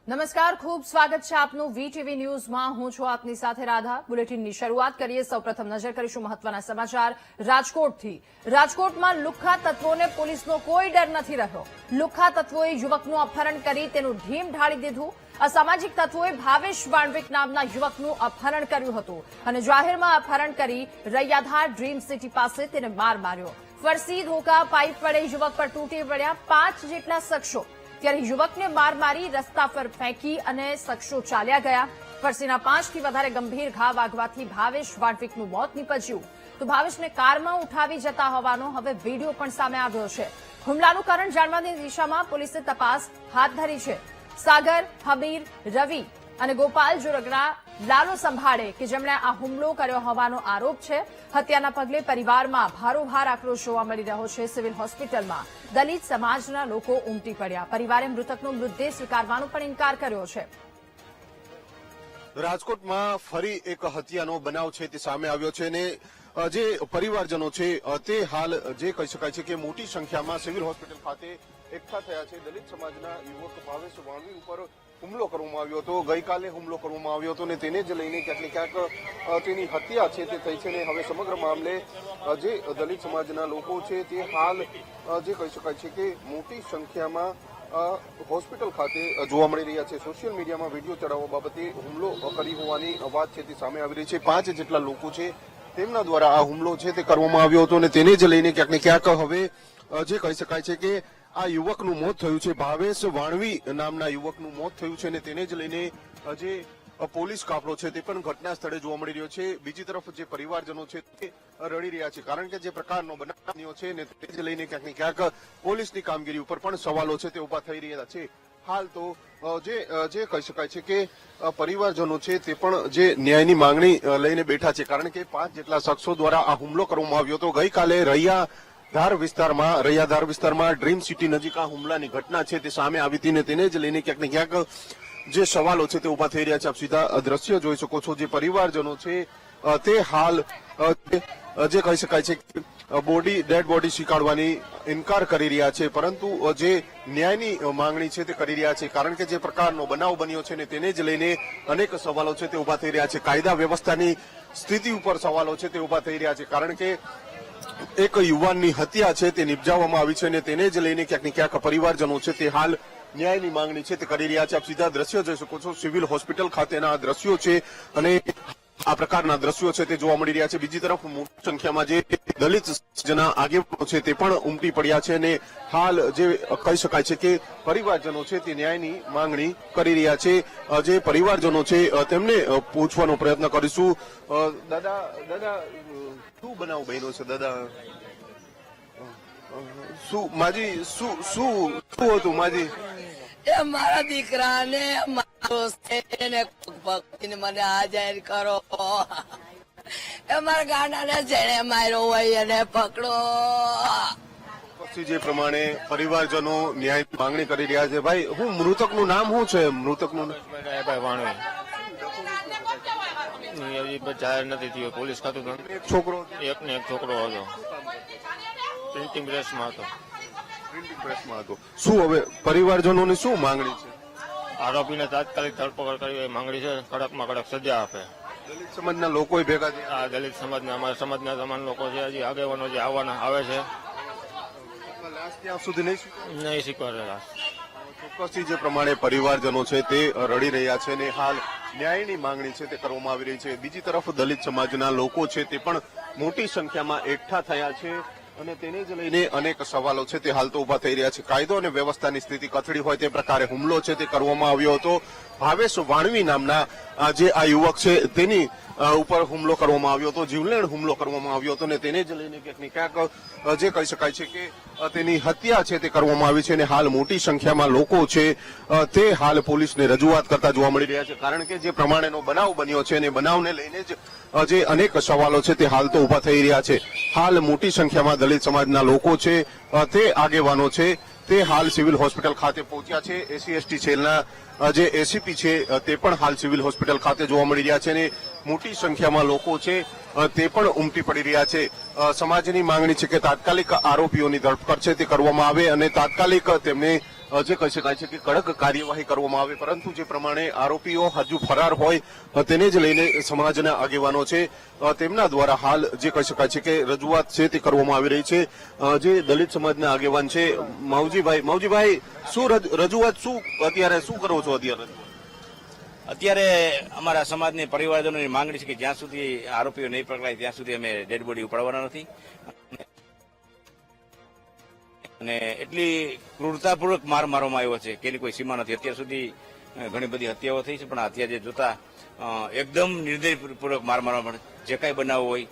નમસ્કાર, ખૂબ સ્વાગત છે આપનું વીટીવી ન્યૂઝમાં। હું છું આપની સાથે રાધા। બુલેટિનની શરૂઆત કરીએ। સૌપ્રથમ નજર કરીશું મહત્વના સમાચાર રાજકોટથી। રાજકોટમાં લુખ્ખા તત્વોને પોલીસનો કોઈ ડર નથી રહ્યો। લુખ્ખા તત્વોએ યુવકનું અપહરણ કરી તેનું ઢીમ ઢાળી દીધું। અસામાજિક તત્વોએ ભાવેશ વાણવિક નામના યુવકનું અપહરણ કર્યું હતું અને જાહેરમાં અપહરણ કરી રૈયાધાર ડ્રીમ સિટી પાસે તેને માર માર્યો। ફરસી ધોકા પાઇપ વડે યુવક પર તૂટી પડ્યા 5 જેટલા શખ્સો। ત્યારે યુવકને માર મારી રસ્તા પર ફેંકી અને શખ્સો ચાલ્યા ગયા। ફરસીના 5 થી વધારે ગંભીર ઘા વાગવાથી ભાવેશ વાણવિકનું મોત નીપજ્યું તો ભાવેશને કારમાં ઉઠાવી જતા હોવાનો હવે વિડીયો પણ સામે આવ્યો છે। હુમલાનું કારણ જાણવાની દિશામાં પોલીસે તપાસ હાથ ધરી છે। સાગર, હમીર, રવિ અને ગોપાલ જોરગના લાલો સંભાળે કે જેમણે આ હુમલો કર્યો હોવાનો આરોપ છે। હત્યાના પગલે પરિવારમાં ભારોભાર આક્રોશ જોવા મળી રહ્યો છે। સિવિલ હોસ્પિટલમાં દલિત સમાજના લોકો ઉમટી પડ્યા। પરિવારે મૃતકનો મૃતદેહ સ્વીકારવાનો પણ ઇનકાર કર્યો છે। રાજકોટમાં ફરી એક હત્યાનો બનાવ છે તે સામે આવ્યો છે અને જે પરિવારજનો છે તે હાલ જે કહી શકાય છે કે મોટી સંખ્યામાં સિવિલ હોસ્પિટલ ખાતે એકઠા થયા છે। દલિત સમાજના યુવક ભાવેશ વાણવી ઉપર હુમલો કરવામાં આવ્યો હતો। ગઈકાલે હુમલો કરવામાં આવ્યો હતો અને તેને જ લઈને ક્યાંક ને ક્યાંક તેની હત્યા છે તે થઈ છે અને હવે સમગ્ર મામલે જે દલિત સમાજના લોકો છે તે હાલ જે કહી શકાય છે કે મોટી સંખ્યામાં હોસ્પિટલ ખાતે જોવા મળી રહ્યા છે। સોશિયલ મીડિયામાં વિડીયો ચડાવવા બાબતે હુમલો કરી હોવાની વાત છે તે સામે આવી રહી છે। 5 જેટલા લોકો છે તેમના દ્વારા આ હુમલો છે તે કરવામાં આવ્યો હતો અને તેને જ લઈને ક્યાંક ને ક્યાંક હવે જે કહી શકાય છે કે આ યુવકનું મોત થયું છે। ભાવેશ વાણવી નામના યુવકનું મોત થયું છે અને તેને જ લઈને જે પોલીસ કાફલો છે તે પણ ઘટના સ્થળે જોવા મળી રહ્યો છે। બીજી તરફ જે પરિવારજનો છે તે રડી રહ્યા છે કારણ કે જે પ્રકારનો બનાવ બન્યો છે ને તે જ લઈને ક્યાંક ને ક્યાંક પોલીસની કામગીરી ઉપર પણ સવાલો છે તે ઉભા થઈ રહ્યા છે। હાલ તો જે કહી શકાય છે કે પરિવારજનો છે તે પણ જે ન્યાયની માંગણી લઈને બેઠા છે કારણ કે 5 જેટલા શખ્સો દ્વારા આ હુમલો કરવામાં આવ્યો હતો। ગઈકાલે રૈયાધાર વિસ્તારમાં ડ્રીમ સિટી નજીક આ હુમલાની ઘટના છે તે સામે આવી હતી ને તેને જ લઈને ક્યાંક ને ક્યાંક જે સવાલો છે તે ઉભા થઈ રહ્યા છે। આપ સીધા દ્રશ્ય જોઈ શકો છો। જે પરિવારજનો છે તે હાલ જે કહી શકાય છે ડેડ બોડી સ્વીકારવાની ઇનકાર કરી રહ્યા છે પરંતુ જે ન્યાયની માંગણી છે તે કરી રહ્યા છે કારણ કે જે પ્રકારનો બનાવ બન્યો છે ને તેને જ લઈને અનેક સવાલો છે તે ઉભા થઈ રહ્યા છે। કાયદા વ્યવસ્થાની સ્થિતિ ઉપર સવાલો છે તે ઉભા થઈ રહ્યા છે કારણ કે એક યુવાનની હત્યા છે તે નિપજાવવામાં આવી છે અને તેને જ લઈને ક્યાંક ને ક્યાંક પરિવારજનો છે તે હાલ ન્યાયની માંગણી છે તે કરી રહ્યા છે। આપ સીધા દ્રશ્ય જોઈ શકો છો। સિવિલ હોસ્પિટલ ખાતેના આ દ્રશ્યો છે અને આ પ્રકારના દ્રશ્યો છે તે જોવા મળી રહ્યા છે। બીજી તરફ મોટી સંખ્યામાં જે દલિત સમાજના આગેવાનો છે તે પણ ઉમટી પડ્યા છે અને હાલ જે કહી શકાય છે કે પરિવારજનો છે તે ન્યાયની માંગણી કરી રહ્યા છે। જે પરિવારજનો છે તેમને પૂછવાનો પ્રયત્ન કરીશું। દાદા શું બનાવ બન્યો છે દાદા? શું માજી શું હતું માજી? એ મારા દીકરાને મારો ભક્તિને મને હાજર કરો। એ મારા ગાડાને જેને માર્યો હોય એને પકડો। પછી જે પ્રમાણે પરિવારજનો ન્યાયની માંગણી કરી રહ્યા છે। ભાઈ હું મૃતકનું નામ શું છે? મૃતકનું વાણવી જાહેર નથી થયો। પોલીસ ખાતું છોકરો એક ને એક છોકરો હતો, પ્રિન્ટિંગ પ્રેસમાં હતો। શું હવે પરિવારજનોની શું માંગણી છે? આરોપીને તાત્કાલિક ધરપકડ કરી માંગણી છે। કડકમાં કડક સજા આપે। દલિત સમાજના લોકો ભેગા થયા? આ દલિત સમાજના અમારા સમાજના તમામ લોકો છે, હજી આગેવાનો જે આવે છે ત્યાં સુધી નહીં સ્વીકારેલા। ચોક્કસથી જે પ્રમાણે પરિવારજનો છે તે રડી રહ્યા છે અને હાલ ન્યાયની માંગણી છે તે કરવામાં આવી રહી છે। બીજી તરફ દલિત સમાજના લોકો છે તે પણ મોટી સંખ્યામાં એકઠા થયા છે અને તેને જ લઈને અનેક સવાલો છે તે હાલ તો ઉભા થઈ રહ્યા છે। કાયદો અને વ્યવસ્થાની સ્થિતિ કથળી હોય તે પ્રકારે હુમલો છે તે કરવામાં આવ્યો હતો। ભાવેશ વાણવી નામના જે આ યુવક છે તેની ઉપર હુમલો કરવામાં આવ્યો હતો, જીવલેણ હુમલો કરવામાં આવ્યો હતો અને તેને જ લઈને ક્યાંક ને ક્યાંક જે કહી શકાય છે કે તેની હત્યા છે તે કરવામાં આવી છે અને હાલ મોટી સંખ્યામાં લોકો છે તે હાલ પોલીસને રજૂઆત કરતા જોવા મળી રહ્યા છે કારણ કે જે પ્રમાણેનો બનાવ બન્યો છે અને બનાવને લઈને જ જે અનેક સવાલો છે તે હાલ તો ઉભા થઈ રહ્યા છે। હાલ મોટી સંખ્યામાં દલિત સમાજના લોકો છે તે આગેવાનો છે તે હાલ સિવિલ હોસ્પિટલ ખાતે પહોંચ્યા છે। SC/ST સેલના જે એસીપી છે તે પણ હાલ સિવિલ હોસ્પિટલ ખાતે જોવા મળી રહ્યા છે અને મોટી સંખ્યામાં લોકો છે તે પણ ઉમટી પડી રહ્યા છે। સમાજની માંગણી છે કે તાત્કાલિક આરોપીઓની ધરપકડ છે તે કરવામાં આવે અને તાત્કાલિક તેમને જે કહી શકાય છે કે કડક કાર્યવાહી કરવામાં આવે, પરંતુ જે પ્રમાણે આરોપીઓ હજુ ફરાર હોય તેને જ લઈને સમાજના આગેવાનો છે તેમના દ્વારા હાલ જે કહી શકાય છે કે રજૂઆત છે તે કરવામાં આવી રહી છે. જે દલિત સમાજના આગેવાન છે માવજીભાઈ શું રજૂઆત શું અત્યારે શું કરો છો અત્યારે અમારા સમાજની પરિવારજનોની માંગણી છે કે જ્યાં સુધી આરોપીઓ નહીં પકડાય ત્યાં સુધી અમે ડેડ બોડી ઉપાડવાના નથી અને એટલી ક્રૂરતાપૂર્વક માર મારવામાં આવ્યો છે કે એની કોઈ સીમા નથી. અત્યાર સુધી ઘણી બધી હત્યાઓ થઈ છે, પણ આ હત્યા જે જોતા એકદમ નિર્દયપૂર્વક માર મારવામાં જે કાંઈ બનાવ હોય